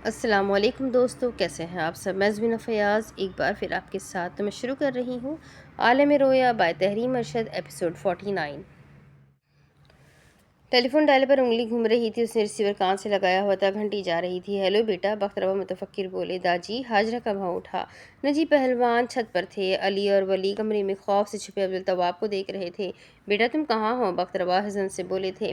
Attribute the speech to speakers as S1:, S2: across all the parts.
S1: السلام علیکم دوستو، کیسے ہیں آپ سب؟ میں زمینہ فیاض ایک بار پھر آپ کے ساتھ میں شروع کر رہی ہوں عالم رویا by Tehreem Arshad episode 49۔ Telephone dial پر انگلی گھوم رہی تھی، اس نے ریسیور کان سے لگایا ہوا تھا، گھنٹی جا رہی تھی۔ ہیلو بیٹا، بخت روا متفکر بولے۔ داجی، حاجرہ کا بھاؤ اٹھا۔ نجی پہلوان چھت پر تھے، علی اور ولی کمرے میں خوف سے چھپے عبدالتواب کو دیکھ رہے تھے۔ بیٹا تم کہاں ہو؟ بخت روا حزن سے بولے تھے۔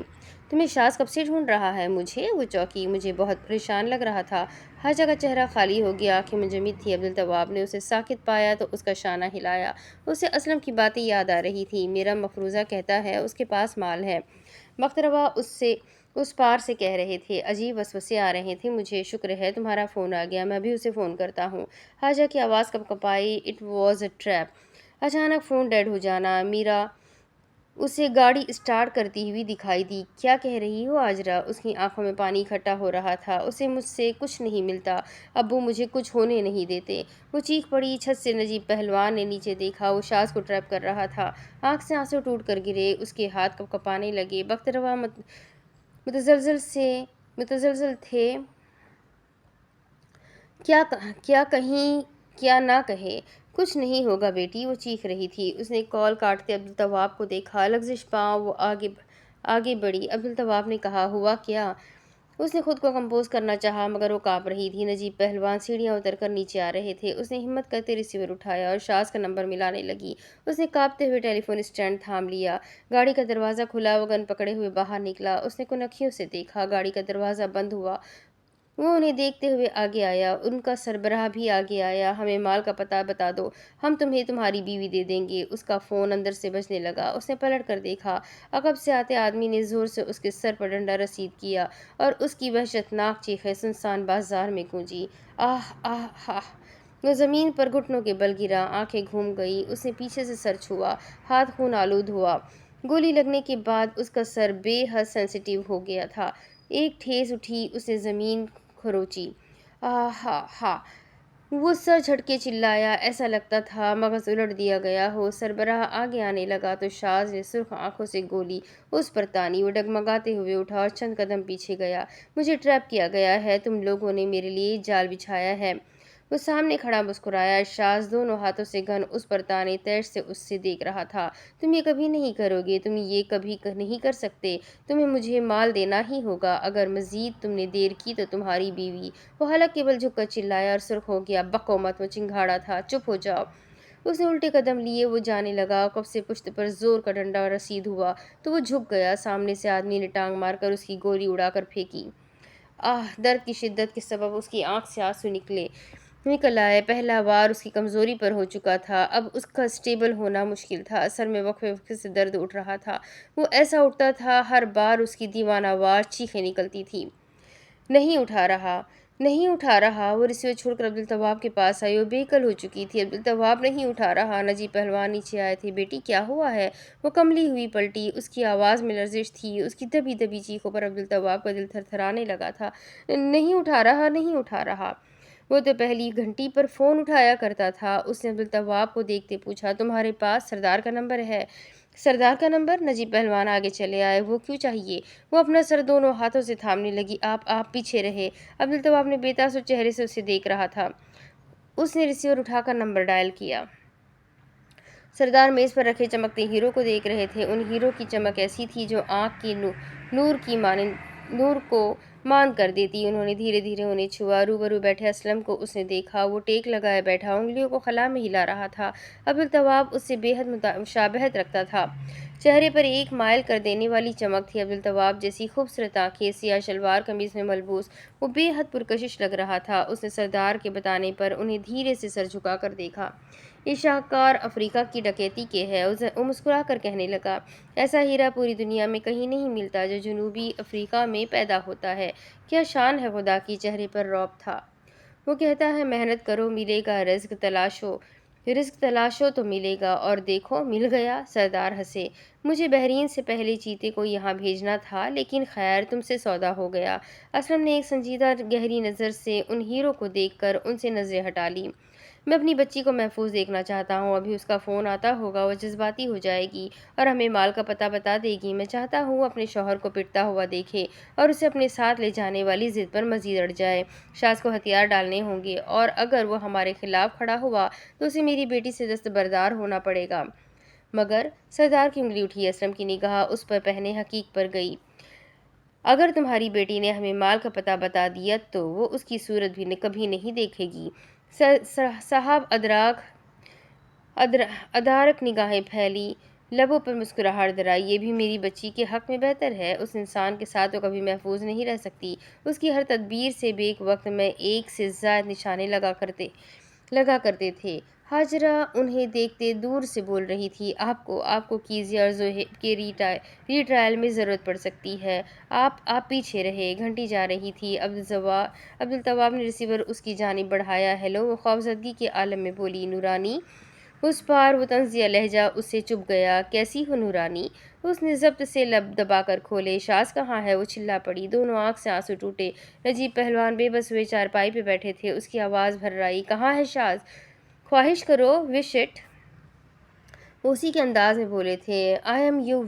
S1: تمہیں شاز کب سے ڈھونڈ رہا ہے؟ مجھے؟ وہ چوکی، مجھے بہت پریشان لگ رہا تھا۔ حاجہ کا چہرہ خالی ہو گیا، آنکھیں منجمد تھی۔ عبدالتواب نے اسے ساکت پایا تو اس کا شانہ ہلایا۔ اسے اسلم کی باتیں یاد آ رہی تھی۔ میرا مفروضہ کہتا ہے اس کے پاس مال ہے۔ بخت روا اس پار سے کہہ رہے تھے۔ عجیب وسوسے آ رہے تھے مجھے۔ شکر ہے تمہارا فون آ گیا، میں بھی اسے فون کرتا ہوں۔ حاجہ کی آواز کپکپائی۔ It was a trap. اچانک فون ڈیڈ ہو جانا۔ میرا اسے گاڑی اسٹارٹ کرتی ہوئی دکھائی دی۔ کیا کہہ رہی ہو حاجرہ؟ اس کی آنکھوں میں پانی اکٹھا ہو رہا تھا۔ اسے مجھ سے کچھ نہیں ملتا، ابو مجھے کچھ ہونے نہیں دیتے۔ وہ چیخ پڑی۔ چھت سے نجیب پہلوان نے نیچے دیکھا، وہ شاز کو ٹریپ کر رہا تھا۔ آنکھ سے آنسو ٹوٹ کر گرے، اس کے ہاتھ کپکپانے لگے۔ بخت روا متزلزل تھے، کیا کہیں کیا نہ کہے۔ کچھ نہیں ہوگا بیٹی، وہ چیخ رہی تھی۔ اس نے کال کاٹتے عبدالتواب کو دیکھا۔ لغزش پاؤں وہ آگے بڑھی۔ عبدالتواب نے کہا، ہوا کیا؟ اس نے خود کو کمپوز کرنا چاہا مگر وہ کانپ رہی تھی۔ نجیب پہلوان سیڑھیاں اتر کر نیچے آ رہے تھے۔ اس نے ہمت کرتے ریسیور اٹھایا اور شاز کا نمبر ملانے لگی۔ اس نے کانپتے ہوئے ٹیلی فون اسٹینڈ تھام لیا۔ گاڑی کا دروازہ کھلا، وہ گن پکڑے ہوئے باہر نکلا۔ اس نے کنکھیوں سے دیکھا، گاڑی کا دروازہ بند ہوا۔ وہ انہیں دیکھتے ہوئے آگے آیا۔ ان کا سربراہ بھی آگے آیا۔ ہمیں مال کا پتہ بتا دو، ہم تمہیں تمہاری بیوی دے دیں گے۔ اس کا فون اندر سے بجنے لگا۔ اس نے پلٹ کر دیکھا، عقب سے آتے آدمی نے زور سے اس کے سر پر ڈنڈا رسید کیا اور اس کی وحشتناک چیخیں سنسان بازار میں گونجی۔ آہ آہ آہ! وہ زمین پر گھٹنوں کے بل گرا، آنکھیں گھوم گئیں۔ اس نے پیچھے سے سر چھوا، ہاتھ خون آلود ہوا۔ گولی لگنے کے بعد اس کا سر بے حد سینسیٹیو ہو گیا تھا۔ ایک ٹھیس اٹھی، اس نے زمین کھروچی۔ آہ ہا! وہ سر جھٹکے چلایا، ایسا لگتا تھا مغز الٹ دیا گیا ہو۔ سربراہ آگے آنے لگا تو شاز نے سرخ آنکھوں سے گولی اس پر تانی۔ وہ ڈگمگاتے ہوئے اٹھا اور چند قدم پیچھے گیا۔ مجھے ٹریپ کیا گیا ہے، تم لوگوں نے میرے لیے جال بچھایا ہے۔ وہ سامنے کھڑا مسکرایا۔ شاز دونوں ہاتھوں سے گن اس پر تانے تیش سے اس سے دیکھ رہا تھا۔ تم یہ کبھی نہیں کرو گے، تم یہ کبھی نہیں کر سکتے۔ تمہیں مجھے مال دینا ہی ہوگا، اگر مزید تم نے دیر کی تو تمہاری بیوی۔ وہ حلق کے بل جھک کر چلایا اور سرخ ہو گیا۔ بکو مت، وہ چنگھاڑا تھا، چپ ہو جاؤ۔ اس نے الٹے قدم لیے، وہ جانے لگا۔ کب سے پشت پر زور کا ڈنڈا رسید ہوا تو وہ جھک گیا۔ سامنے سے آدمی نے ٹانگ مار کر اس کی گولی اڑا کر پھینکی۔ آہ! درد کی شدت کے سبب اس کی آنکھ سے آنسو نکل آئے۔ پہلا وار اس کی کمزوری پر ہو چکا تھا، اب اس کا اسٹیبل ہونا مشکل تھا۔ سر میں وقفے وقفے سے درد اٹھ رہا تھا، وہ ایسا اٹھتا تھا ہر بار اس کی دیوانہ وار چیخیں نکلتی تھیں۔ نہیں اٹھا رہا، نہیں اٹھا رہا۔ وہ ریسیور چھوڑ کر عبدالتواب کے پاس آئی، وہ بے عقل ہو چکی تھی۔ عبدالتواب نہیں اٹھا رہا۔ نجیب پہلوان نیچے آئے تھے۔ بیٹی کیا ہوا ہے؟ وہ کملی ہوئی پلٹی، اس کی آواز میں لرزش تھی۔ اس کی دبی دبی چیخوں پر عبدالتواب کا دل تھر تھرانے لگا تھا۔ نہیں اٹھا رہا، نہیں اٹھا رہا۔ وہ تو پہلی گھنٹی پر فون اٹھایا کرتا تھا۔ اس نے عبدالتواب کو دیکھتے پوچھا، تمہارے پاس سردار کا نمبر ہے؟ سردار کا نمبر؟ نجیب پہلوان آگے چلے آئے۔ وہ کیوں چاہیے؟ وہ اپنا سر دونوں ہاتھوں سے تھامنے لگی۔ آپ پیچھے رہے۔ عبدالتواب نے بے تاثر چہرے سے اسے دیکھ رہا تھا۔ اس نے ریسیور اٹھا کر نمبر ڈائل کیا۔ سردار میز پر رکھے چمکتے ہیرو کو دیکھ رہے تھے۔ ان ہیرو کی چمک ایسی تھی جو آنکھ کی نور کو ماند کر دیتی۔ انہوں نے دھیرے دھیرے انہیں چھوا۔ روبرو بیٹھے اسلم کو اس نے دیکھا، وہ ٹیک لگائے بیٹھا، انگلیوں کو خلا میں ہلا رہا تھا۔ عبدالتواب اس سے بے حد مشابہت رکھتا تھا۔ چہرے پر ایک مائل کر دینے والی چمک تھی۔ عبدالتواب جیسی خوبصورت آنکھیں، سیاہ شلوار قمیض میں ملبوس، وہ بے حد پرکشش لگ رہا تھا۔ اس نے سردار کے بتانے پر انہیں دھیرے سے سر جھکا کر دیکھا۔ یہ شاہکار افریقہ کی ڈکیتی کے ہے۔ وہ مسکرا کر کہنے لگا، ایسا ہیرا پوری دنیا میں کہیں نہیں ملتا جو جنوبی افریقہ میں پیدا ہوتا ہے۔ کیا شان ہے خدا کی! چہرے پر رعب تھا۔ وہ کہتا ہے محنت کرو ملے گا رزق تلاشو تو ملے گا، اور دیکھو مل گیا۔ سردار ہنسے۔ مجھے بحرین سے پہلے چیتے کو یہاں بھیجنا تھا، لیکن خیر تم سے سودا ہو گیا۔ اسلم نے ایک سنجیدہ گہری نظر سے ان ہیرو کو دیکھ کر ان سے نظریں ہٹا لیں۔ मैं अपनी बच्ची को महफूज देखना चाहता हूँ। अभी उसका फ़ोन आता होगा, वो जज्बाती हो जाएगी और हमें माल का पता बता देगी। मैं चाहता हूँ वो अपने शौहर को पिटता हुआ देखे और उसे अपने साथ ले जाने वाली ज़िद पर मज़ीद अड़ जाए। शाज़ को हथियार डालने होंगे और अगर वो हमारे खिलाफ खड़ा हुआ तो उसे मेरी बेटी से दस्तबरदार होना पड़ेगा। मगर सरदार की उंगली उठी। असलम की निगाह उस पर पहने हकीक पर गई। अगर तुम्हारी बेटी ने हमें माल का पता बता दिया तो वो उसकी सूरत भी कभी नहीं देखेगी। साहब अदारक निगाहें फैली, लबों पर मुस्कुराहट दराई। ये भी मेरी बच्ची के हक में बेहतर है। उस इंसान के साथ वो कभी महफूज नहीं रह सकती। उसकी हर तदबीर से बेक वक्त में एक से ज़ायद निशाने लगा करते थे। हाजरा उन्हें देखते दूर से बोल रही थी, आपको कीजिए और ज़ोहेब के रीट्रायल में ज़रूरत पड़ सकती है। आप पीछे रहे। घंटी जा रही थी। अब्दुल तवाब ने रिसीवर उसकी जानिब बढ़ाया। हेलो, वो खौफजदगी के आलम में बोली। नूरानी। उस पार वो तंज़िया लहजा उससे चुप गया। कैसी हो नूरानी? उसने ज़ब्त से लब दबाकर खोले। शाज़ कहाँ है? वो चिल्ला पड़ी। दोनों आँख से आंसू टूटे। नजीब पहलवान बेबस हुए चारपाई पे बैठे थे। उसकी आवाज़ भर्राई। कहाँ है शाज़? ख्वाहिश करो, विश इट। वो उसी के अंदाज में बोले थे। I am your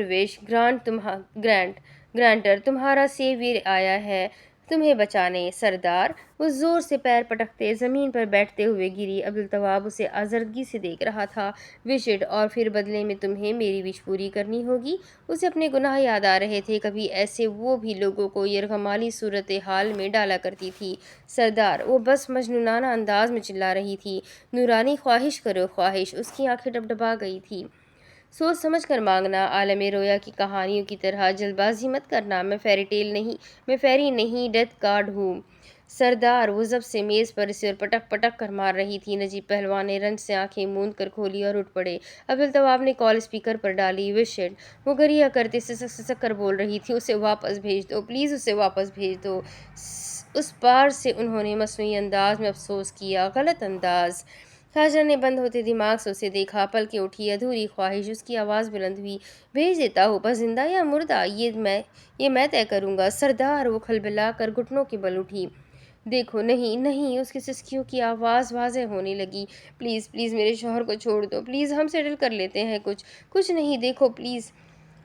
S1: wish granter, तुम्हारा सेवियर आया है तुम्हें बचाने। सरदार। वो जोर से पैर पटकते ज़मीन पर बैठते हुए गिरी। अब्दुल तवाब उसे आज़रदगी से देख रहा था। विशिट, और फिर बदले में तुम्हें मेरी विश पूरी करनी होगी। उसे अपने गुनाह याद आ रहे थे। कभी ऐसे वो भी लोगों को यरगमाली सूरत हाल में डाला करती थी। सरदार। वो बस मजनूनाना अंदाज में चिल्ला रही थी। नूरानी, ख्वाहिश करो, ख्वाहिश। उसकी आंखें डबडबा गई थी। सोच समझ कर मांगना। आलम रोया की कहानियों की तरह जल्दबाजी मत करना। मैं फेरी नहीं, डेथ कार्ड हूँ। सरदार। वो जब से मेज़ पर सिर पटक पटक कर मार रही थी। नजीब पहलवान ने रंज से आंखें मूंद कर खोली और उठ पड़े। अब्दुल तवाब ने कॉल स्पीकर पर डाली। विशिट। वो गरिया करते सिसक कर बोल रही थी। उसे वापस भेज दो, प्लीज़ उसे वापस भेज दो। उस पार से उन्होंने मसनूई अंदाज में अफसोस किया। गलत अंदाज। हाजरा ने बंद होते दिमाग से उसे देखा। पलकें उठी। अधूरी ख्वाहिश। उसकी आवाज़ बुलंद हुई। भेज देता हूँ, पर जिंदा या मुर्दा ये मैं तय करूँगा। सरदार। वो खलबला कर घुटनों के बल उठी। देखो, नहीं नहीं। उसकी सिसकियों की आवाज़ वाज़ेह होने लगी। प्लीज़ प्लीज़ मेरे शौहर को छोड़ दो, प्लीज़ हम सेटल कर लेते हैं। कुछ नहीं, देखो प्लीज़।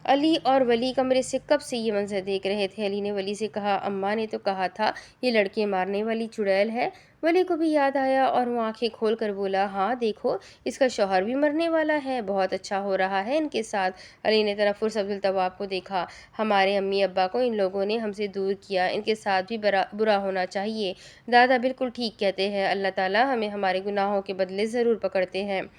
S1: अली और वली कमरे से कब से ये मंजर देख रहे थे। अली ने वली से कहा, अम्मा ने तो कहा था ये लड़के मारने वाली चुड़ैल है। वली को भी याद आया और वो आंखें खोल कर बोला, हाँ देखो, इसका शौहर भी मरने वाला है। बहुत अच्छा हो रहा है इनके साथ। अली ने तनफुर अब्दुल तवाब को देखा। हमारे अम्मी अब्बा को इन लोगों ने हमसे दूर किया, इनके साथ भी बुरा होना चाहिए। दादा बिल्कुल ठीक कहते हैं। अल्लाह ताला हमें हमारे गुनाहों के बदले ज़रूर पकड़ते हैं।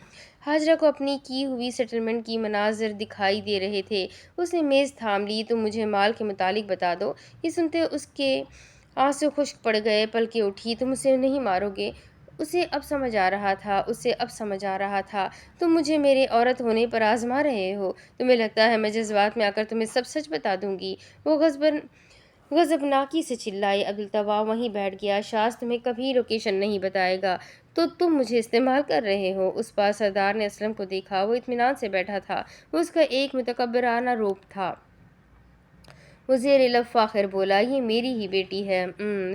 S1: हाजरा को अपनी की हुई सेटलमेंट की मनाजिर दिखाई दे रहे थे। उसने मेज़ थाम ली। तुम मुझे माल के मुतालिक बता दो। ये सुनते उसके आंसू खुश्क पड़ गए। पलकें उठी। तुम उसे नहीं मारोगे? उसे अब समझ आ रहा था। तुम मुझे मेरे औरत होने पर आजमा रहे हो। तुम्हें लगता है मैं जज्बात में आकर तुम्हें सब सच बता दूंगी। वो गजबनाकी से चिल्लाई। अब्दुल तवाब वहीं बैठ गया। शाज़ तुम्हें कभी लोकेशन नहीं बताएगा तो तुम मुझे इस्तेमाल कर रहे हो। उस पार सरदार ने असलम को देखा। वो इत्मीनान से बैठा था। उसका एक मुतकब्बिराना रूप था। वो ज़ेर लब फ़ाखिर बोला, ये मेरी ही बेटी है।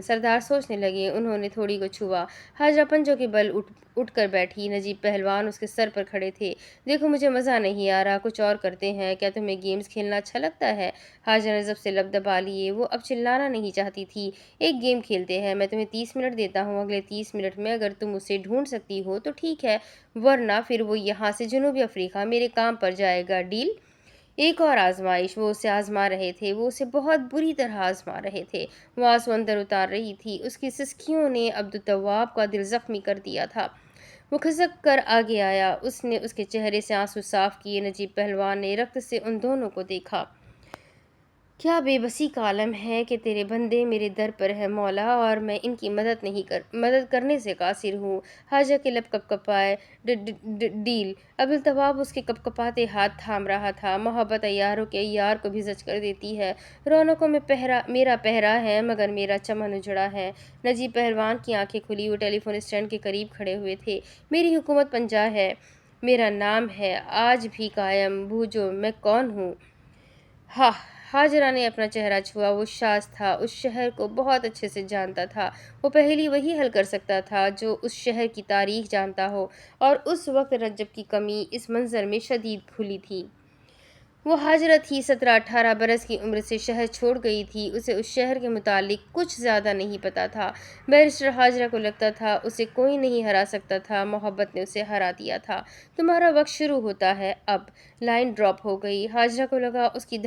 S1: सरदार सोचने लगे। उन्होंने थोड़ी को छुआ। हाजरा पंजों के बल उठ कर बैठी। नजीब पहलवान उसके सर पर खड़े थे। देखो, मुझे मज़ा नहीं आ रहा, कुछ और करते हैं। क्या तुम्हें गेम्स खेलना अच्छा लगता है? हाजरा ने जब से लब दबा लिए। वो अब चिल्लाना नहीं चाहती थी। एक गेम खेलते हैं। मैं तुम्हें 30 मिनट देता हूँ। अगले 30 मिनट में अगर तुम उसे ढूंढ सकती हो तो ठीक है, वरना फिर वो यहाँ से जनूबी अफ्रीका मेरे काम पर जाएगा। डील? एक और आजमाइश। वो उसे आजमा रहे थे। वो उसे बहुत बुरी तरह आजमा रहे थे। वो आंसू अंदर उतार रही थी। उसकी सिसकियों ने अब्दुल तवाब का दिल जख्मी कर दिया था। वो खिसक कर आगे आया। उसने उसके चेहरे से आंसू साफ किए। नजीब पहलवान ने रक्त से उन दोनों को देखा। क्या बेबसी का आलम है कि तेरे बंदे मेरे दर पर है मौला, और मैं इनकी मदद करने से कासिर हूँ। हाजा के लब कपकपाए। डील? अब्दुल तवाब उसके कपकपाते हाथ थाम रहा था। मोहब्बत अय्यारों के अय्यार को भी जच कर देती है। रौनकों में मेरा पहरा है, मगर मेरा चमन उजड़ा है। नजीब पहलवान की आंखें खुली। वो टेलीफोन स्टैंड के करीब खड़े हुए थे। मेरी हुकूमत पंजा है, मेरा नाम है आज भी कायम। बूझो मैं कौन हूँ। हा हाजरा ने अपना चेहरा छुआ। वो शाज़ था, उस शहर को बहुत अच्छे से जानता था। वो पहेली वही हल कर सकता था जो उस शहर की तारीख जानता हो, और उस वक्त रज्जब की कमी इस मंजर में शदीद खुली थी। वो हाजरा थी, 17-18 बरस की उम्र से शहर छोड़ गई थी। उसे उस शहर के मुतालिक कुछ ज़्यादा नहीं पता था। बैरिस्टर हाजरा को लगता था उसे कोई नहीं हरा सकता था। मोहब्बत ने उसे हरा दिया था। तुम्हारा वक्त शुरू होता है अब। लाइन ड्रॉप हो गई। हाजरा को लगा उसकी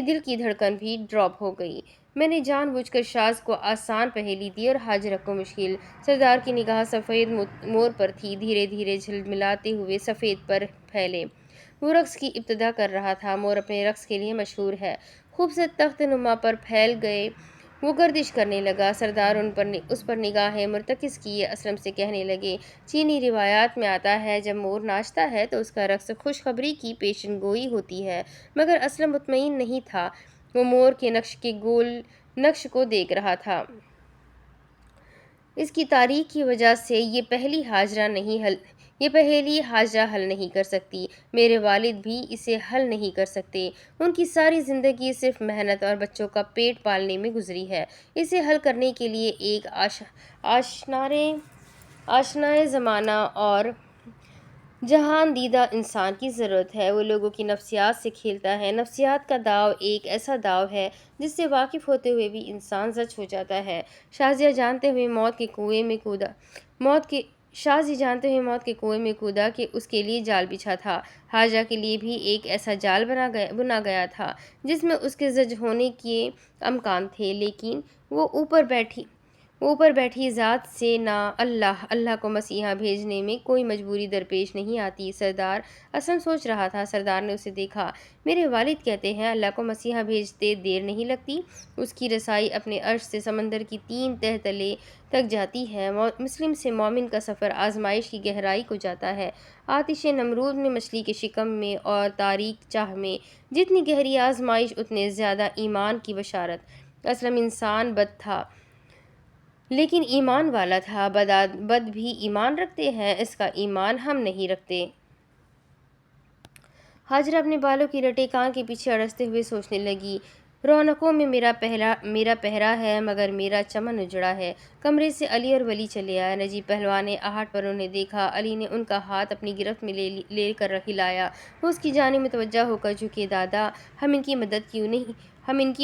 S1: दिल की धड़कन भी ड्रॉप हो गई। मैंने जानबूझकर शाज़ को आसान पहेली दी और हाजरा को मुश्किल। सरदार की निगाह सफ़ेद मोर पर थी, धीरे धीरे झिलमिलाते हुए सफ़ेद पर फैले। वो रक्स की इब्तिदा कर रहा था। मोर अपने रक्स के लिए मशहूर है। खूब से तख्त नुमा पर फैल गए। वो गर्दिश करने लगा। सरदार उस पर निगाहें मुर्तकिस किए असलम से कहने लगे, चीनी रिवायात में आता है जब मोर नाचता है तो उसका रक्स खुशखबरी की पेशन गोई होती है। मगर असलम मुतमईन नहीं था। वो मोर के नक्श को देख रहा था। इसकी तारीख की वजह से ये पहेली हाजरा हल नहीं कर सकती। मेरे वालिद भी इसे हल नहीं कर सकते। उनकी सारी ज़िंदगी सिर्फ मेहनत और बच्चों का पेट पालने में गुजरी है। इसे हल करने के लिए एक आशनाए ज़माना और जहान दीदा इंसान की ज़रूरत है। वो लोगों की नफ्सियात से खेलता है। नफ्सियात का दाव एक ऐसा दाव है जिससे वाकिफ़ होते हुए भी इंसान ज़च हो जाता है। शाज़िया जानते हुए मौत के कुएं में कूदा कि उसके लिए जाल बिछा था। हाजरा के लिए भी एक ऐसा जाल बुना गया था जिसमें उसके जज होने के अमकान थे, लेकिन वो ऊपर बैठी ज़ात से ना अल्लाह को मसीहा भेजने में कोई मजबूरी दरपेश नहीं आती। सरदार असलम सोच रहा था। सरदार ने उसे देखा। मेरे वालिद कहते हैं अल्लाह को मसीहा भेजते देर नहीं लगती। उसकी रसाई अपने अर्श से समंदर की 3 तह तले तक जाती है। मुस्लिम से मोमिन का सफ़र आजमाइश की गहराई को जाता है। आतिश नमरूद में, मछली के शिकम में और तारीक चाह में जितनी गहरी आजमाइश उतने ज़्यादा ईमान की बशारत। असलम इंसान बद था, लेकिन ईमान वाला था। बद भी ईमान रखते हैं, इसका ईमान हम नहीं रखते। हाजरा अपने बालों की रटे कान के पीछे अड़सते हुए सोचने लगी। रौनकों में मेरा पहरा है, मगर मेरा चमन उजड़ा है। कमरे से अली और वली चले आए। नजीब पहलवान ने आहट पर उन्हें देखा। अली ने उनका हाथ अपनी गिरफ्त में ले कर हिलाया। वो उसकी जानिब मुतवज्जा होकर झुके। दादा, हम इनकी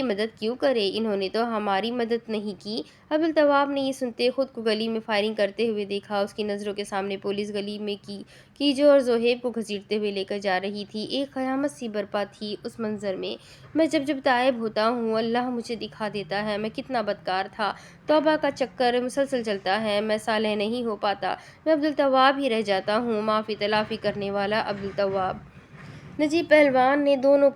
S1: मदद क्यों करें? इन्होंने तो हमारी मदद नहीं की। अब्दुल तवाब ने ये सुनते खुद को गली में फायरिंग करते हुए देखा। उसकी नज़रों के सामने पुलिस गली में कीजो और जोहेब को घसीटते हुए लेकर जा रही थी। एक क़यामत सी बरपा थी उस मंजर में। मैं जब तायब होता हूँ, अल्लाह मुझे दिखा देता है मैं कितना बदकार था। तौबा का चक्कर मुसलसल चलता है, मैं सालेह नहीं हो पाता। मैं अब्दुल तवाब ही रह जाता हूँ, माफ़ी तलाफ़ी करने वाला अब्दुल तवाब। नजीब पहलवान ने दोनों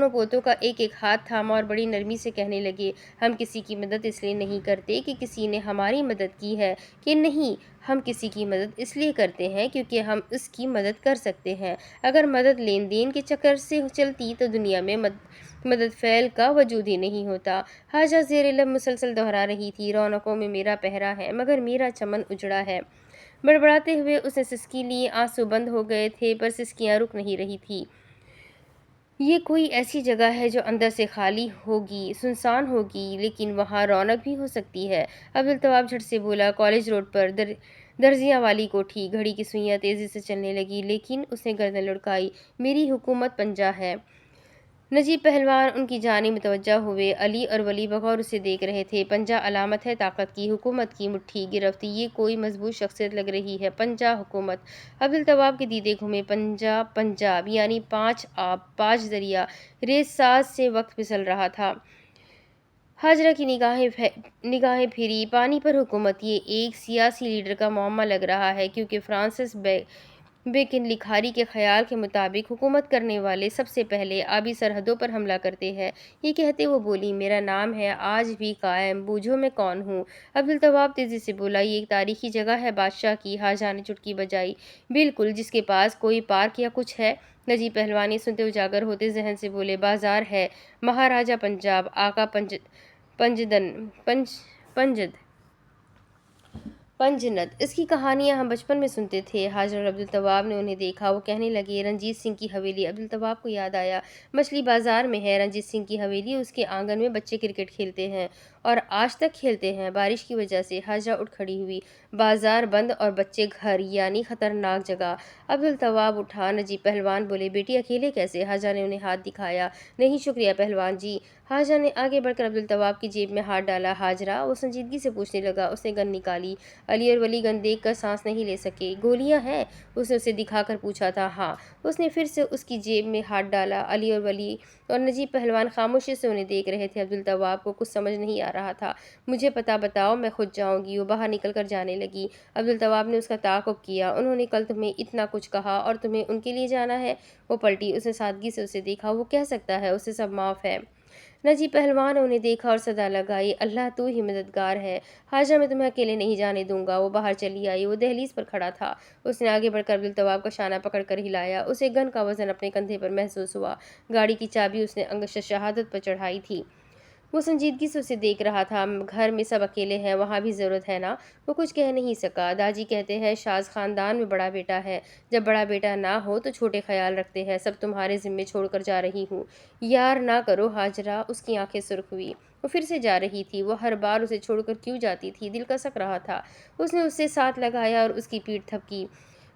S1: पोतों का एक एक हाथ थामा और बड़ी नरमी से कहने लगे, हम किसी की मदद इसलिए नहीं करते कि किसी ने हमारी मदद की है कि नहीं, हम किसी की मदद इसलिए करते हैं क्योंकि हम उसकी मदद कर सकते हैं। अगर मदद लेन देन के चक्कर से चलती तो दुनिया में मदद फ़ैल का वजूद ही नहीं होता। हाजा ज़ेर लब मुसलसल दोहरा रही थी, रौनकों में मेरा पहरा है, मगर मेरा चमन उजड़ा है। बड़बड़ाते हुए उसने सिसकी ली। आंसू बंद हो गए थे, पर सिसकियाँ रुक नहीं रही थी। ये कोई ऐसी जगह है जो अंदर से खाली होगी, सुनसान होगी, लेकिन वहाँ रौनक भी हो सकती है। अब्दुल तवाब झट से बोला, कॉलेज रोड पर दर्जियाँ वाली कोठी। घड़ी की सुइयाँ तेज़ी से चलने लगी, लेकिन उसने गर्दन लुढ़काई। मेरी हुकूमत पंजा है। नजीब पहलवान उनकी जानिब मुतवज्जा हुए। अली और वली बगौर उसे देख रहे थे। पंजा अलामत है ताकत की, हुकूमत की मुट्ठी गिरफ्ती। ये कोई मजबूत शख्सियत लग रही है। पंजा हुकूमत। अब्दुल तवाब के दीदे घूमे। पंजाब यानी 5 आब 5 दरिया। रेत साज से वक्त फिसल रहा था। हाजरा की निगाहें फिरी। पानी पर हुकूमत, ये एक सियासी लीडर का मामला लग रहा है, क्योंकि फ्रांसिस बेकिन लिखारी के ख्याल के मुताबिक हुकूमत करने वाले सबसे पहले आबी सरहदों पर हमला करते हैं। ये कहते वो बोली, मेरा नाम है आज भी कायम, बूझो मैं कौन हूँ। अब्दुल तवाब तेज़ी से बोला, ये एक तारीखी जगह है बादशाह की। हाजा ने चुटकी बजाई। बिल्कुल, जिसके पास कोई पार्क या कुछ है। नजीब पहलवानी सुनते उजागर होते जहन से बोले, बाजार है, महाराजा पंजाब, आका पंजद। पंजनद, इसकी कहानियां हम बचपन में सुनते थे। हाजिर और अब्दुल तवाब ने उन्हें देखा। वो कहने लगे, रंजीत सिंह की हवेली। अब्दुल तवाब को याद आया, मछली बाजार में है रंजीत सिंह की हवेली। उसके आंगन में बच्चे क्रिकेट खेलते हैं और आज तक खेलते हैं। बारिश की वजह से हाजरा उठ खड़ी हुई। बाजार बंद और बच्चे घर, यानी खतरनाक जगह। अब्दुल तवाब उठा। नजीब पहलवान बोले, बेटी अकेले कैसे? हाजरा ने उन्हें हाथ दिखाया। नहीं शुक्रिया पहलवान जी। हाजरा ने आगे बढ़कर अब्दुल तवाब की जेब में हाथ डाला। हाजरा, वो संजीदगी से पूछने लगा। उसने गन निकाली। अली और वली गन देख कर सांस नहीं ले सके। गोलियां हैं? उसने उसे दिखाकर पूछा था। हाँ। उसने फिर से उसकी जेब में हाथ डाला। अली और वली और नजीब पहलवान खामोशी से उन्हें देख रहे थे। अब्दुल तवाब को कुछ समझ नहीं आ रहा था। मुझे पता बताओ, मैं खुद जाऊंगी। वो बाहर निकल कर जाने लगी। अब्दुल तवाब ने उसका ताक़ुब किया। उन्होंने कल तुम्हें इतना कुछ कहा और तुम्हें उनके लिए जाना है? वो पलटी। उसने सादगी से उसे देखा। वो कह सकता है, उसे सब माफ़ है। नजीब पहलवान ने उन्हें देखा और सदा लगाई, अल्लाह तू ही मददगार है। हाजा, मैं तुम्हें अकेले नहीं जाने दूंगा। वो बाहर चली आई। वो दहलीज पर खड़ा था। उसने आगे बढ़कर अब्दुल तवाब का शाना पकड़कर हिलाया। उसे गन का वजन अपने कंधे पर महसूस हुआ। गाड़ी की चाबी उसने अंगश शहादत पर चढ़ाई थी। वो संजीदगी से उसे देख रहा था। घर में सब अकेले हैं, वहाँ भी ज़रूरत है ना? वो कुछ कह नहीं सका। दादी कहते हैं शाज खानदान में बड़ा बेटा है। जब बड़ा बेटा ना हो तो छोटे ख्याल रखते हैं। सब तुम्हारे ज़िम्मे छोड़कर जा रही हूँ। यार ना करो हाजरा। उसकी आंखें सुर्ख हुई। वो फिर से जा रही थी। वो हर बार उसे छोड़कर क्यों जाती थी? दिल कसक रहा था। उसने उससे साथ लगाया और उसकी पीठ थपकी।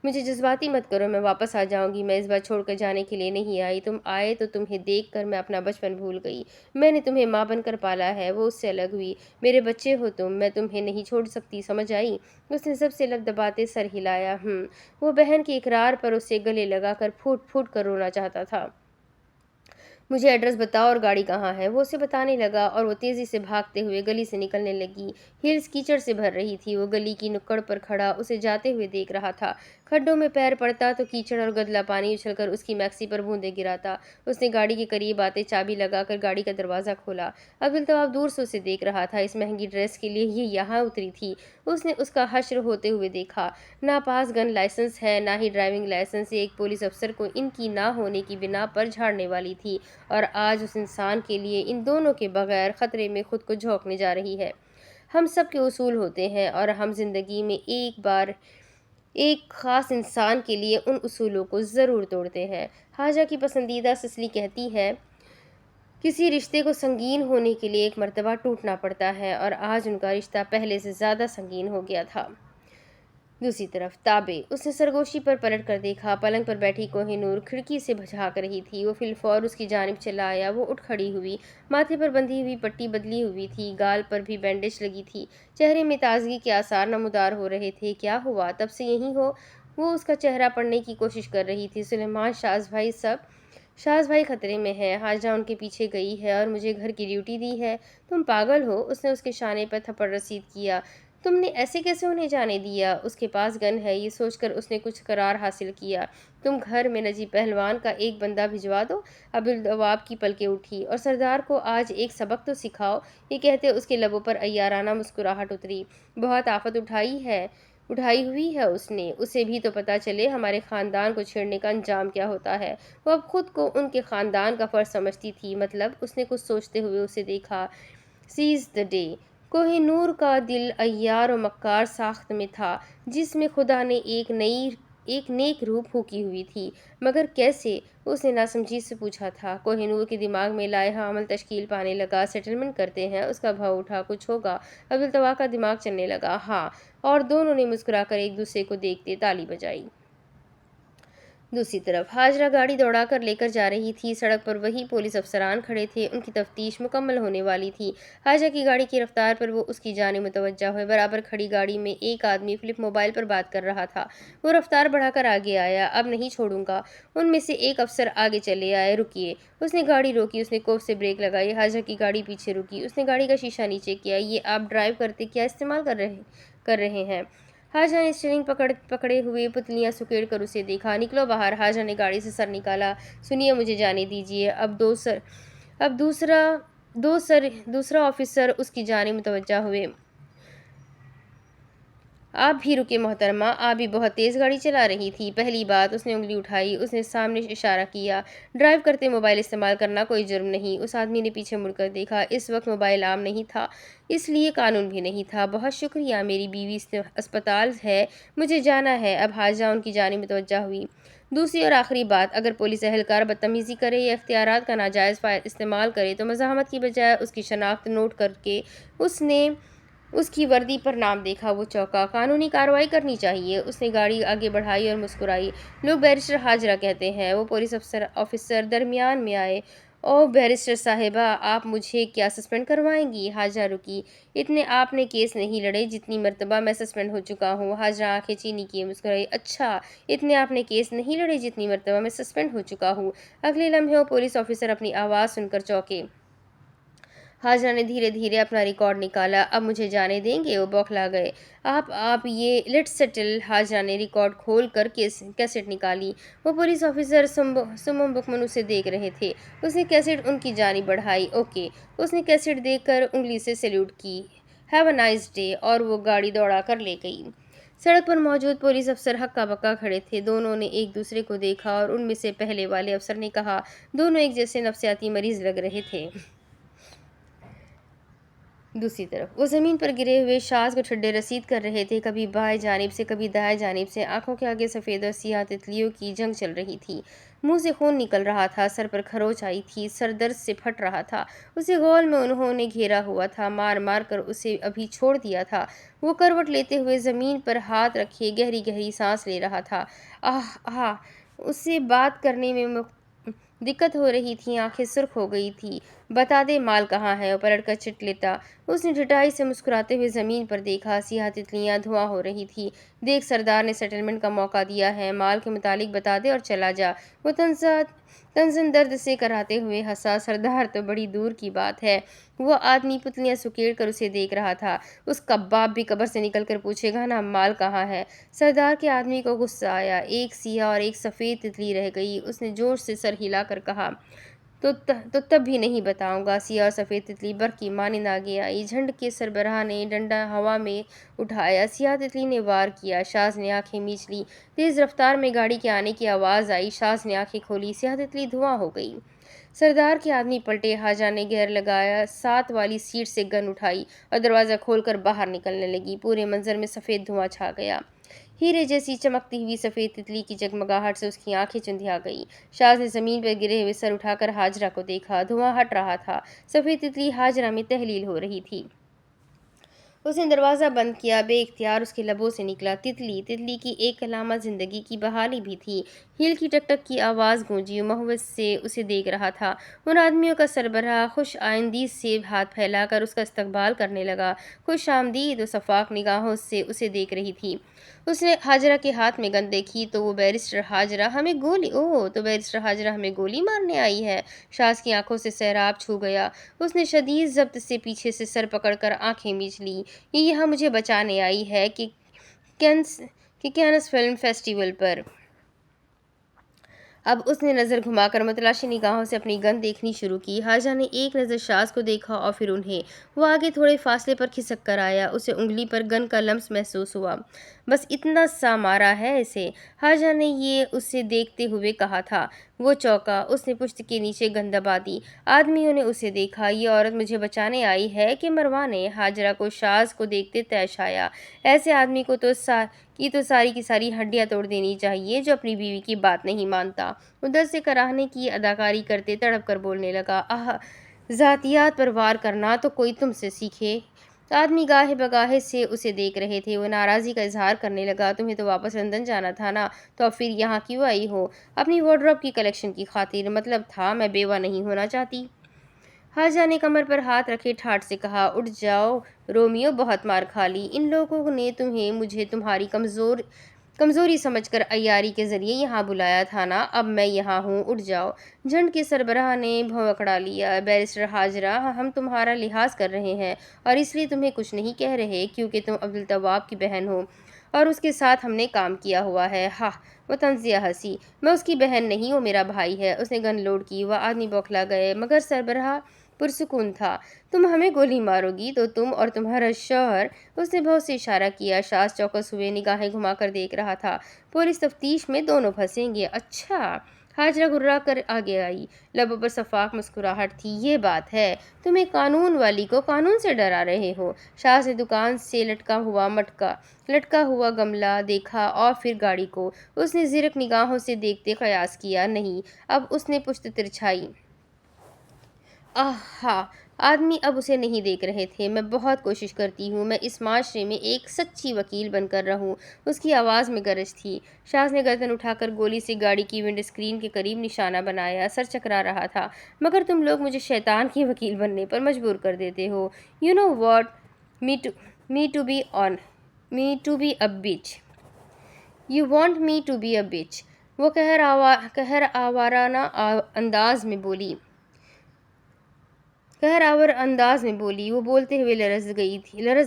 S1: मुझे जज्बाती मत करो, मैं वापस आ जाऊंगी। मैं इस बार छोड़कर जाने के लिए नहीं आई। तुम आए तो तुम्हें देखकर मैं अपना बचपन भूल गई। मैंने तुम्हें माँ बनकर पाला है। वो उससे अलग हुई। मेरे बच्चे हो तुम, मैं तुम्हें नहीं छोड़ सकती, समझ आई? उसने सबसे लब दबाते सर हिलाया। वो बहन के इकरार पर उसे गले लगाकर फूट फूट कर रोना चाहता था। मुझे एड्रेस बताओ और गाड़ी कहाँ है? वो उसे बताने लगा और वो तेज़ी से भागते हुए गली से निकलने लगी। हील्स कीचड़ से भर रही थी। वो गली की नुक्कड़ पर खड़ा उसे जाते हुए देख रहा था। खड्डों में पैर पड़ता तो कीचड़ और गदला पानी उछलकर उसकी मैक्सी पर बूंदे गिराता। उसने गाड़ी के करीब आते चाबी लगाकर गाड़ी का दरवाज़ा खोला। अब्दुल तवाब दूर से उसे देख रहा था। इस महंगी ड्रेस के लिए ये यहाँ उतरी थी। उसने उसका हश्र होते हुए देखा। ना पास गन लाइसेंस है, ना ही ड्राइविंग लाइसेंस। एक पुलिस अफसर को इनकी ना होने की बिना पर झाड़ने वाली थी और आज उस इंसान के लिए इन दोनों के बगैर खतरे में खुद को झोंकने जा रही है। हम सब के उसूल होते हैं और हम जिंदगी में एक बार एक खास इंसान के लिए उन उसूलों को ज़रूर तोड़ते हैं। हाजा की पसंदीदा ससली कहती है, किसी रिश्ते को संगीन होने के लिए एक मर्तबा टूटना पड़ता है और आज उनका रिश्ता पहले से ज़्यादा संगीन हो गया था। दूसरी तरफ ताबे, उसने सरगोशी पर पलट कर देखा। पलंग पर बैठी कोहिनूर खिड़की से झाँक रही थी। वो फिलफौर उसकी जानिब चला आया। वो उठ खड़ी हुई। माथे पर बंधी हुई पट्टी बदली हुई थी। गाल पर भी बैंडेज लगी थी। चेहरे में ताजगी के आसार नमूदार हो रहे थे। क्या हुआ, तब से यहीं हो? वो उसका चेहरा पढ़ने की कोशिश कर रही थी। सुलेमान, शाज भाई सब? शाज भाई खतरे में है। हाजरा उनके पीछे गई है और मुझे घर की ड्यूटी दी है। तुम पागल हो? उसने उसके शाने पर थप्पड़ रसीद किया। तुमने ऐसे कैसे उन्हें जाने दिया? उसके पास गन है, ये सोचकर उसने कुछ करार हासिल किया। तुम घर में नजीब पहलवान का एक बंदा भिजवा दो। अब्दुल तवाब की पलकें उठी। और सरदार को आज एक सबक तो सिखाओ। ये कहते उसके लबों पर अय्याराना मुस्कुराहट उतरी। बहुत आफत उठाई हुई है उसने। उसे भी तो पता चले हमारे ख़ानदान को छेड़ने का अंजाम क्या होता है। वो अब खुद को उनके ख़ानदान का फ़र्ज समझती थी। मतलब, उसने कुछ सोचते हुए उसे देखा। Seize the day. कोहिनूर का दिल अय्यार और मक्कार साख्त में था, जिसमें खुदा ने एक नेक रूह फूकी हुई थी। मगर कैसे? उसने नासमझी से पूछा था। कोहिनूर के दिमाग में लाइहा अमल तश्कील पाने लगा। सेटलमेंट करते हैं। उसका भाव उठा। कुछ होगा? अब्दुल तवा का दिमाग चलने लगा। हाँ। और दोनों ने मुस्कुराकर एक दूसरे को देखते ताली बजाई। दूसरी तरफ हाजरा गाड़ी दौड़ाकर लेकर जा रही थी। सड़क पर वही पुलिस अफसरान खड़े थे। उनकी तफ्तीश मुकम्मल होने वाली थी। हाजरा की गाड़ी की रफ्तार पर वो उसकी जाने मुतवज्जा हुए। बराबर खड़ी गाड़ी में एक आदमी फ्लिप मोबाइल पर बात कर रहा था। वो रफ्तार बढ़ाकर आगे आया। अब नहीं छोड़ूंगा। उनमें से एक अफसर आगे चले आए। रुकिए। उसने गाड़ी रोकी। उसने कोफ से ब्रेक लगाई। हाजरा की गाड़ी पीछे रुकी। उसने गाड़ी का शीशा नीचे किया। ये आप ड्राइव करते क्या इस्तेमाल कर रहे हैं? हाजरा ने स्टीयरिंग पकड़े हुए पुतलियां सुकेड़ कर उसे देखा। निकलो बाहर। हाजरा ने गाड़ी से सर निकाला। सुनिए, मुझे जाने दीजिए। अब दूसरा ऑफिसर उसकी जाने मुतवज्जा हुए। آپ بھی رکے محترمہ، آپ بھی بہت تیز گاڑی چلا رہی تھی۔ پہلی بات، اس نے انگلی اٹھائی، اس نے سامنے اشارہ کیا۔ ڈرائیو کرتے موبائل استعمال کرنا کوئی جرم نہیں۔ اس آدمی نے پیچھے مڑ کر دیکھا۔ اس وقت موبائل عام نہیں تھا، اس لیے قانون بھی نہیں تھا۔ بہت شکریہ، میری بیوی اسپتال ہے، مجھے جانا ہے۔ اب حاجرہ ان کی جانب متوجہ ہوئی۔ دوسری اور آخری بات، اگر پولیس اہلکار بدتمیزی کرے یا اختیارات کا ناجائز استعمال کرے تو مزاحمت کی بجائے اس کی شناخت نوٹ کر کے اس نے اس کی وردی پر نام دیکھا۔ وہ چونکا۔ قانونی کارروائی کرنی چاہیے۔ اس نے گاڑی آگے بڑھائی اور مسکرائی۔ لوگ بیرسٹر حاجرہ کہتے ہیں۔ وہ پولیس آفیسر درمیان میں آئے۔ اوہ بیرسٹر صاحبہ، آپ مجھے کیا سسپینڈ کروائیں گی؟ حاجرہ رکی۔ اتنے آپ نے کیس نہیں لڑے جتنی مرتبہ میں سسپینڈ ہو چکا ہوں۔ حاجرہ آنکھیں چینی کیے مسکرائی۔ اچھا، اتنے آپ نے کیس نہیں لڑے جتنی مرتبہ میں سسپینڈ ہو چکا ہوں۔ اگلے لمحے وہ پولیس آفیسر اپنی آواز سن کر چونکے۔ حاجرہ نے دھیرے دھیرے اپنا ریکارڈ نکالا۔ اب مجھے جانے دیں گے؟ وہ بوکھلا گئے۔ آپ یہ لیٹس سیٹل۔ حاجرہ نے ریکارڈ کھول کر کیسٹ نکالی۔ وہ پولیس آفیسر سمم بکمن اسے دیکھ رہے تھے۔ اس نے کیسٹ ان کی جانب بڑھائی۔ اوکے۔ اس نے کیسٹ دیکھ کر انگلی سے سیلیوٹ کی۔ ہیو اے نائس ڈے، اور وہ گاڑی دوڑا کر لے گئی۔ سڑک پر موجود پولیس افسر ہکا بکا کھڑے تھے۔ دونوں نے ایک دوسرے کو دیکھا اور ان میں سے پہلے والے افسر نے کہا، دونوں ایک جیسے نفسیاتی مریض لگ رہے تھے۔ دوسری طرف وہ زمین پر گرے ہوئے شاز کو ٹھڈے رسید کر رہے تھے، کبھی بائیں جانب سے کبھی دائیں جانب سے۔ آنکھوں کے آگے سفید اور سیاہ تتلیوں کی جنگ چل رہی تھی۔ منہ سے خون نکل رہا تھا، سر پر کھروچ آئی تھی، سر درد سے پھٹ رہا تھا۔ اسے غول میں انہوں نے گھیرا ہوا تھا، مار مار کر اسے ابھی چھوڑ دیا تھا۔ وہ کروٹ لیتے ہوئے زمین پر ہاتھ رکھے گہری گہری سانس لے رہا تھا۔ آہ آہ، اسے بات کرنے میں دقت ہو رہی تھی، آنکھیں سرخ ہو گئی تھی۔ بتا دے مال کہاں ہے؟ وہ پلٹ کر چٹ لیتا۔ اس نے ڈٹائی سے مسکراتے ہوئے زمین پر دیکھا، سیاہ تتلیاں دھواں ہو رہی تھی۔ دیکھ، سردار نے سیٹلمنٹ کا موقع دیا ہے، مال کے متعلق بتا دے اور چلا جا۔ وہ تنزن درد سے کراتے ہوئے ہنسا۔ سردار تو بڑی دور کی بات ہے۔ وہ آدمی پتلیاں سکیڑ کر اسے دیکھ رہا تھا۔ اس کا باپ بھی قبر سے نکل کر پوچھے گا نا مال کہاں ہے؟ سردار کے آدمی کو غصہ آیا۔ ایک سیاہ اور ایک سفید تتلی رہ گئی۔ اس نے زور سے سر ہلا کر کہا، تو تب بھی نہیں بتاؤں گا۔ سیاہ اور سفید تتلی برق کی مانند آگے آئی۔ جھنڈ کے سربراہ نے ڈنڈا ہوا میں اٹھایا۔ سیاہ تتلی نے وار کیا۔ شاز نے آنکھیں میچ لی۔ تیز رفتار میں گاڑی کے آنے کی آواز آئی۔ شاز نے آنکھیں کھولی۔ سیاہ تتلی دھواں ہو گئی۔ سردار کے آدمی پلٹے۔ حاجرہ نے گیئر لگایا، ساتھ والی سیٹ سے گن اٹھائی اور دروازہ کھول کر باہر نکلنے لگی۔ پورے منظر میں سفید دھواں چھا گیا۔ ہیرے جیسی چمکتی ہوئی سفید تتلی کی جگمگاہٹ سے اس کی آنکھیں چندھیا گئی۔ شاز نے زمین پر گرے ہوئے سر اٹھا کر حاجرہ کو دیکھا۔ دھواں ہٹ رہا تھا۔ سفید تتلی حاجرہ میں تحلیل ہو رہی تھی۔ اس نے دروازہ بند کیا۔ بے اختیار اس کے لبوں سے نکلا، تتلی۔ تتلی کی ایک علامہ زندگی کی بحالی بھی تھی۔ ہیل کی ٹک ٹک کی آواز گونجی۔ وہ محبت سے اسے دیکھ رہا تھا۔ ان آدمیوں کا سربراہ خوش آئندی سے ہاتھ پھیلا کر اس کا استقبال کرنے لگا۔ خوش آمدید۔ وہ شفاف نگاہوں سے اسے دیکھ رہی تھی۔ اس نے حاجرہ کے ہاتھ میں گن دیکھی تو وہ بیرسٹر حاجرہ ہمیں گولی اوہ تو بیرسٹر حاجرہ ہمیں گولی مارنے آئی ہے۔ شاز کی آنکھوں سے سیراب چھو گیا۔ اس نے شدید ضبط سے پیچھے سے سر پکڑ کر آنکھیں میچ لیں۔ یہ یہاں مجھے بچانے آئی ہے کہ کینس فلم فیسٹیول پر۔ اب اس نے نظر گھما کر متلاشی نگاہوں سے اپنی گن دیکھنی شروع کی۔ حاجرہ نے ایک نظر شاز کو دیکھا اور پھر انہیں۔ وہ آگے تھوڑے فاصلے پر کھسک کر آیا۔ اسے انگلی پر گن کا لمس محسوس ہوا۔ بس اتنا سا مارا ہے اسے، حاجرہ نے یہ اسے دیکھتے ہوئے کہا تھا۔ وہ چونکا۔ اس نے پشت کے نیچے گن دبا دی۔ آدمیوں نے اسے دیکھا۔ یہ عورت مجھے بچانے آئی ہے کہ مروانے؟ حاجرہ کو شاز کو دیکھتے طیش آیا۔ ایسے آدمی کو تو ساری کی ساری ہڈیاں توڑ دینی چاہیے جو اپنی بیوی کی بات نہیں مانتا۔ وہ درد سے کراہنے کی اداکاری کرتے تڑپ کر بولنے لگا، آہ، ذاتیات پر وار کرنا تو کوئی تم سے سیکھے۔ آدمی گاہے بگاہے سے اسے دیکھ رہے تھے۔ وہ ناراضی کا اظہار کرنے لگا، تمہیں تو واپس لندن جانا تھا نا، تو اب پھر یہاں کیوں آئی ہو؟ اپنی وارڈروب کی کلیکشن کی خاطر؟ مطلب تھا میں بیوہ نہیں ہونا چاہتی۔ حاجرہ نے کمر پر ہاتھ رکھے ٹھاٹھ سے کہا، اٹھ جاؤ رومیو، بہت مار کھا لی۔ ان لوگوں نے تمہیں مجھے تمہاری کمزوری سمجھ کر عیاری کے ذریعے یہاں بلایا تھا نا، اب میں یہاں ہوں، اٹھ جاؤ۔ جھنڈ کے سربراہ نے بھونکڑا لیا، بیرسٹر حاجرہ، ہم تمہارا لحاظ کر رہے ہیں اور اس لیے تمہیں کچھ نہیں کہہ رہے کیونکہ تم عبدالتواب کی بہن ہو اور اس کے ساتھ ہم نے کام کیا ہوا ہے۔ ہاہ، وہ طنزیہ ہنسی۔ میں اس کی بہن نہیں، وہ میرا بھائی ہے۔ اس نے گن لوڈ کی۔ وہ آدمی بوکھلا گئے۔ مگر سربراہ पुरसुकून था। तुम हमें गोली मारोगी तो तुम और तुम्हारा शौहर। उसने बहुत से इशारा किया। शाज चौकस हुए निगाहें घुमाकर देख रहा था। पुलिस तफ्तीश में दोनों फंसेंगे। अच्छा। हाजरा घुर्रा कर आगे आई। लबों पर सफाक मुस्कुराहट थी। ये बात है, तुम एक कानून वाली को कानून से डरा रहे हो। शाह ने दुकान से लटका हुआ गमला देखा और फिर गाड़ी को। उसने ज़िरक निगाहों से देखते कयास किया। नहीं। अब उसने पुश्त तिरछाई। आहा। आदमी अब उसे नहीं देख रहे थे। मैं बहुत कोशिश करती हूँ मैं इस माशरे में एक सच्ची वकील बनकर रहूँ। उसकी आवाज़ में गरज थी। शाज ने गर्दन उठाकर गोली से गाड़ी की विंड स्क्रीन के करीब निशाना बनाया। सर चकरा रहा था। मगर तुम लोग मुझे शैतान की वकील बनने पर मजबूर कर देते हो। You know what, me to be on me to be a bitch. You want me to be a bitch. वो कहर आवाराना अंदाज में बोली। वो बोलते हुए लरज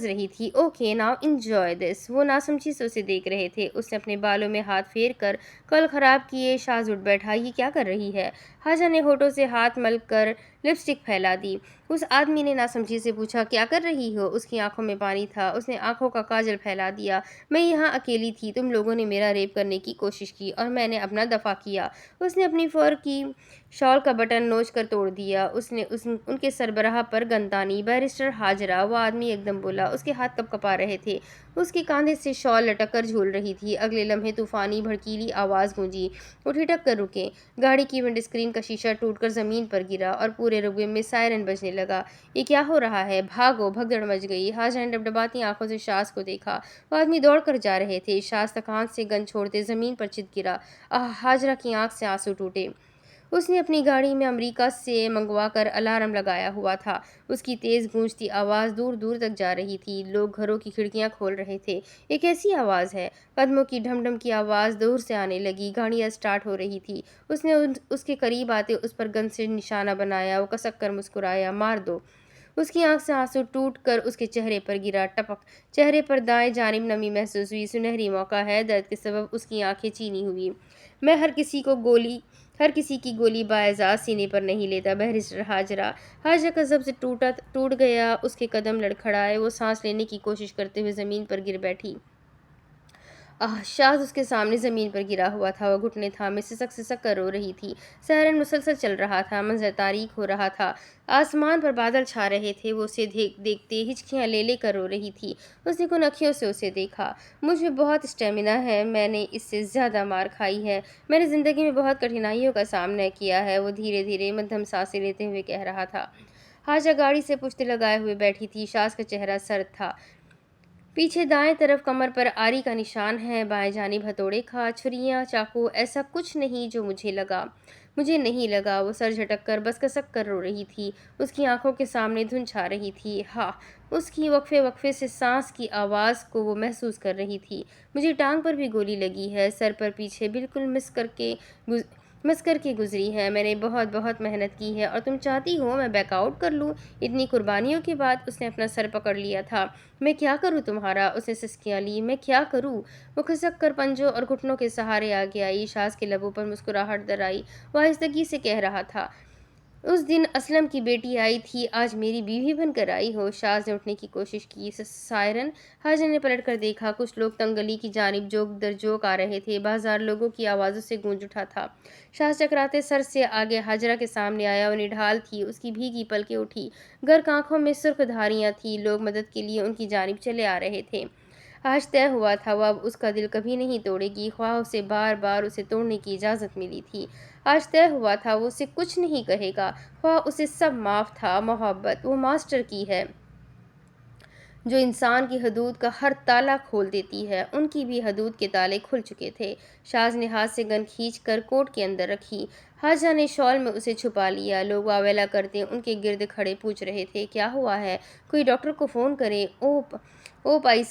S1: रही थी। Okay now enjoy this. वो नासमझी से उसे देख रहे थे। उसने अपने बालों में हाथ फेर कर कल खराब किए। शाज उठ बैठा। ये क्या कर रही है? हाजा ने होठों से हाथ मल कर लिपस्टिक फैला दी। उस आदमी ने नासमझी से पूछा, क्या कर रही हो? उसकी आंखों में पानी था। उसने आंखों का काजल फैला दिया। मैं यहाँ अकेली थी। तुम लोगों ने मेरा रेप करने की कोशिश की और मैंने अपना दफा किया। उसने अपनी फर की शॉल का बटन नोच कर तोड़ दिया। उसने उनके सरबराह पर गन तानी। बैरिस्टर हाजरा। वो आदमी एकदम बोला। उसके हाथ कपकपा रहे थे। उसके कांधे से शॉल लटक कर झूल रही थी। अगले लम्हे तूफानी भड़कीली आवाज़ गूंजी। वो ठिठक कर रुके। गाड़ी की विंड स्क्रीन का शीशा टूटकर ज़मीन पर गिरा और पूरे रुगबे में सायरन बजने लगा। ये क्या हो रहा है? भागो। भगदड़ मच गई। हाजरा ने डबडबाती आंखों से शाज को देखा। वो आदमी दौड़ कर जा रहे थे। शाज तकान से गन छोड़ते ज़मीन पर चित गिरा। हाजरा की आंख से आंसू टूटे। उसने अपनी गाड़ी में अमेरिका से मंगवा कर अलार्म लगाया हुआ था। उसकी तेज़ गूंजती आवाज़ दूर दूर तक जा रही थी। लोग घरों की खिड़कियां खोल रहे थे। ये कैसी आवाज़ है? कदमों की ढमढम की आवाज़ दूर से आने लगी। गाड़ियां स्टार्ट हो रही थी। उसने उसके करीब आते उस पर गन से निशाना बनाया। वो कसक कर मुस्कुराया। मार दो। उसकी आंख से आंसू टूट कर उसके चेहरे पर गिरा। टपक। चेहरे पर दाएं जानिब नमी महसूस हुई। सुनहरी मौका है। दर्द के सबब उसकी आंखें चीनी हुई। मैं हर किसी की गोली बाएज़ाद सीने पर नहीं लेता। बैरिस्टर हाजरा। हाजरा का जब से टूट गया। उसके कदम लड़खड़ाए। वो सांस लेने की कोशिश करते हुए ज़मीन पर गिर बैठी। शाज उसके सामने ज़मीन पर गिरा हुआ था। वो घुटने थामे सिसक कर रो रही थी। सायरन मुसलसल चल रहा था। मंजर तारीक हो रहा था। आसमान पर बादल छा रहे थे। वो उसे देखते हिचकियाँ ले कर रो रही थी। उसने कुन अखियों से उसे देखा। मुझ में बहुत स्टेमिना है। मैंने इससे ज़्यादा मार खाई है। मैंने ज़िंदगी में बहुत कठिनाइयों का सामना किया है। वो धीरे धीरे मध्यम सांसें लेते हुए कह रहा था। हाजा गाड़ी से पुश्ते लगाए हुए बैठी थी। शाज का चेहरा सर्द था। पीछे दाएं तरफ कमर पर आरी का निशान है। बाएं जानिब हथौड़े का, छुरियां, चाकू, ऐसा कुछ नहीं जो मुझे नहीं लगा। वो सर झटक कर बस कसक कर रो रही थी। उसकी आंखों के सामने धुंध छा रही थी। हाँ। उसकी वक्फे वक्फे से सांस की आवाज़ को वो महसूस कर रही थी। मुझे टांग पर भी गोली लगी है। सर पर पीछे बिल्कुल मिस करके गुजरी है। मैंने बहुत बहुत मेहनत की है और तुम चाहती हो मैं बैकआउट कर लूँ? इतनी कुर्बानियों के बाद उसने अपना सर पकड़ लिया था। मैं क्या करूँ तुम्हारा? उसने सिसकियाँ ली। मैं क्या करूँ? वो खिसक कर पंजों और घुटनों के सहारे आगे आई। शाज के लबों पर मुस्कुराहट दर आई। वो आहिस्तगी से कह रहा था, उस दिन असलम की बेटी आई थी, आज मेरी बीवी बनकर आई हो। शाज ने उठने की कोशिश की। सायरन। हाजर ने पलट कर देखा। कुछ लोग तंगली की जानिब जोक दर जोक आ रहे थे। बाजार लोगों की आवाज़ों से गूंज उठा था। शाज चकराते सर से आगे हाजरा के सामने आया। वो निढाल थी। उसकी भीगी पलकें उठी। गर्क आंखों में सुर्ख धारियां थी। लोग मदद के लिए उनकी जानिब चले आ रहे थे। आज तय हुआ था वो अब उसका दिल कभी नहीं तोड़ेगी, ख्वाह उसे बार बार उसे तोड़ने की इजाज़त मिली थी। आज तय हुआ था वो उसे कुछ नहीं कहेगा, ख्वाह उसे सब माफ़ था। मोहब्बत वो मास्टर की है जो इंसान की हदूद का हर ताला खोल देती है। उनकी भी हदूद के ताले खुल चुके थे। शाज ने हाथ से गन खींच कर कोट के अंदर रखी। हाजा ने शॉल में उसे छुपा लिया। लोग वावेला करते उनके गिर्द खड़े पूछ रहे थे, क्या हुआ है? कोई डॉक्टर को फ़ोन करे। ओ भाई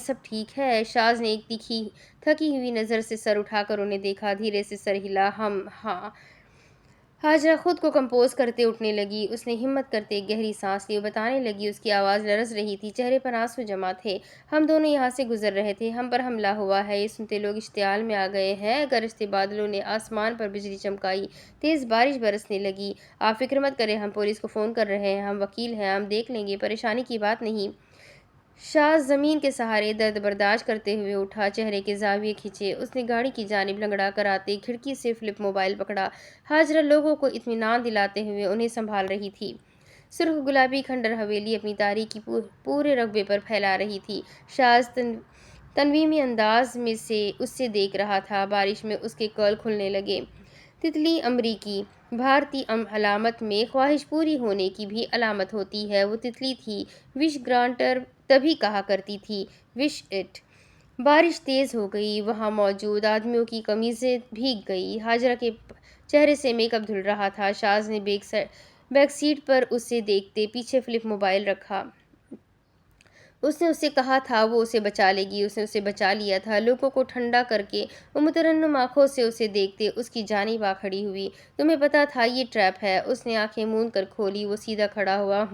S1: सब ठीक है? शाज ने एक थकी हुई नज़र से सर उठाकर उन्हें देखा। धीरे से सर हिला। हम हाँ हाजरा खुद को कंपोज करते उठने लगी। उसने हिम्मत करते एक गहरी सांस ली। वो बताने लगी, उसकी आवाज़ लरज रही थी, चेहरे पर आंसू जमा थे। हम दोनों यहाँ से गुजर रहे थे, हम पर हमला हुआ है, ये सुनते लोग इश्तियाल में आ गए हैं। गरजते बादलों ने आसमान पर बिजली चमकाई, तेज़ बारिश बरसने लगी। आप फिक्र मत करें, हम पुलिस को फ़ोन कर रहे हैं, हम वकील हैं, हम देख लेंगे, परेशानी की बात नहीं। शाह ज़मीन के सहारे दर्द बर्दाश्त करते हुए उठा, चेहरे के ज़ाविये खिंचे। उसने गाड़ी की जानिब लंगड़ा कर आते खिड़की से फ्लिप मोबाइल पकड़ा। हाजरा लोगों को इत्मीनान दिलाते हुए उन्हें संभाल रही थी। सुर्ख गुलाबी खंडर हवेली अपनी तारीकी पूरे रकबे पर फैला रही थी। शाज तन्वीमी अंदाज में से उससे देख रहा था। बारिश में उसके कर्ल खुलने लगे। तितली अमरीकी भारतीय अलामत में ख्वाहिश पूरी होने की भी अलामत होती है। वो तितली थी, विश ग्रांटर तभी कहा करती थी, विश इट। बारिश तेज़ हो गई। वहाँ मौजूद आदमियों की कमीज़ें भीग गई। हाजरा के चेहरे से मेकअप धुल रहा था। शाज ने बैक सीट पर उसे देखते पीछे फ्लिप मोबाइल रखा। उसने उससे कहा था वो उसे बचा लेगी, उसने उसे बचा लिया था। लोगों को ठंडा करके वो मुतरन्नुम आँखों से उसे देखते उसकी जानिब आ खड़ी हुई। तुम्हें पता था ये ट्रैप है? उसने आंखें मूंद कर खोली। वो सीधा खड़ा हुआ।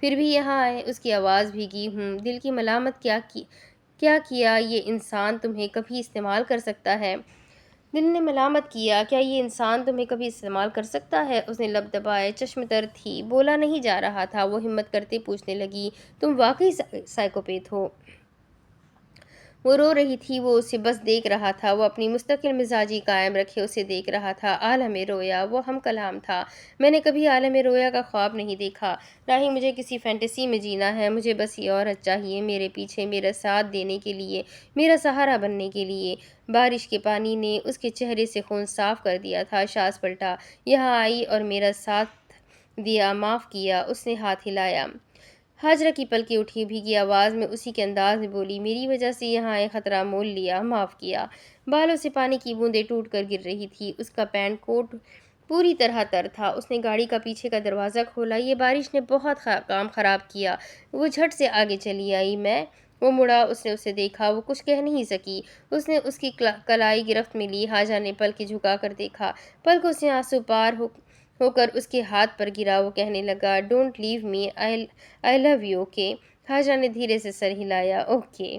S1: फिर भी यहाँ आए। उसकी आवाज़ भीगी। दिल की मलामत क्या किया ये इंसान तुम्हें कभी इस्तेमाल कर सकता है? दिल ने मलामत किया, क्या ये इंसान तुम्हें कभी इस्तेमाल कर सकता है? उसने लब दबाए, चश्म तर थी, बोला नहीं जा रहा था। वो हिम्मत करते पूछने लगी, तुम वाकई साइकोपैथ हो? वो रो रही थी। वो उसे बस देख रहा था। वो अपनी मुस्तकिल मिजाजी कायम रखे उसे देख रहा था। आलम रोया वो हम कलाम था। मैंने कभी आलम रोया का ख्वाब नहीं देखा, ना ही मुझे किसी फैंटेसी में जीना है। मुझे बस ये औरत चाहिए, मेरे पीछे, मेरा साथ देने के लिए, मेरा सहारा बनने के लिए। बारिश के पानी ने उसके चेहरे से खून साफ कर दिया था। शास पलटा, यहाँ आई और मेरा साथ दिया, माफ़ किया। उसने हाथ हिलाया। हाजरा की पलकें उठी। भीगी आवाज़ में उसी के अंदाज में बोली, मेरी वजह से यहाँ आए, खतरा मोल लिया, माफ़ किया। बालों से पानी की बूंदें टूट कर गिर रही थी। उसका पैंट कोट पूरी तरह तर था। उसने गाड़ी का पीछे का दरवाज़ा खोला। ये बारिश ने बहुत काम ख़राब किया। वो झट से आगे चली आई। वो मुड़ा। उसने उसे देखा। वो कुछ कह नहीं सकी। उसने उसकी कलाई गिरफ्त में ली। हाजा ने पलकें झुका कर देखा। पलकों से आंसू पार होकर उसके हाथ पर गिरा। वो कहने लगा, don't leave me, I love you. Okay. Hajra ने धीरे से सर हिलाया। ओके।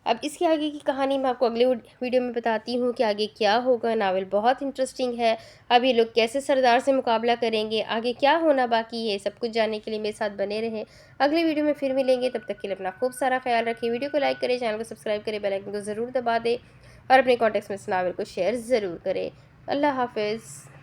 S1: अब इसके आगे की कहानी मैं आपको अगले वीडियो में बताती हूँ कि आगे क्या होगा। नावल बहुत इंटरेस्टिंग है। अब ये लोग कैसे सरदार से मुकाबला करेंगे, आगे क्या होना बाकी है, सब कुछ जानने के लिए मेरे साथ बने रहें। अगले वीडियो में फिर मिलेंगे। तब तक के लिए अपना खूब सारा ख्याल रखें। वीडियो को लाइक करें, चैनल को सब्सक्राइब करें, बेल आइकन को ज़रूर दबा दें और अपने कॉन्टैक्ट्स में इस नावल को शेयर ज़रूर करें। अल्लाह हाफिज़।